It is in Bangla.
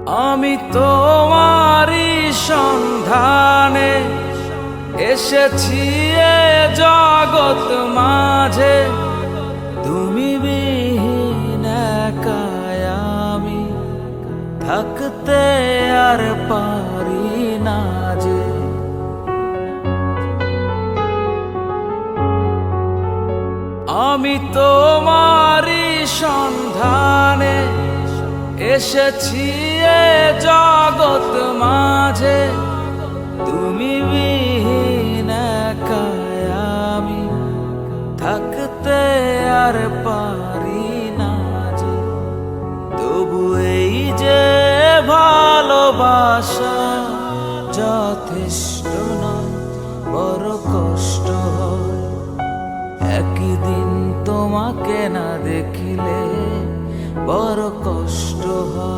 আমি তোমারই সন্ধানে এসেছি এ জগৎ মাঝে, তুমি বিহীন একাই আমি থাকতে আর পারি না যে। আমি তোমারই সন্ধানে এসেছি এ জগৎ মাঝে, তুমি বিহীন একাই আমি থাকতে আর পারি না যে। তবু এই যে ভালোবাসা যথেষ্ট নয়, বড় কষ্ট হয় একদিন তোমাকে না দেখিলে, বড় কষ্ট হয়।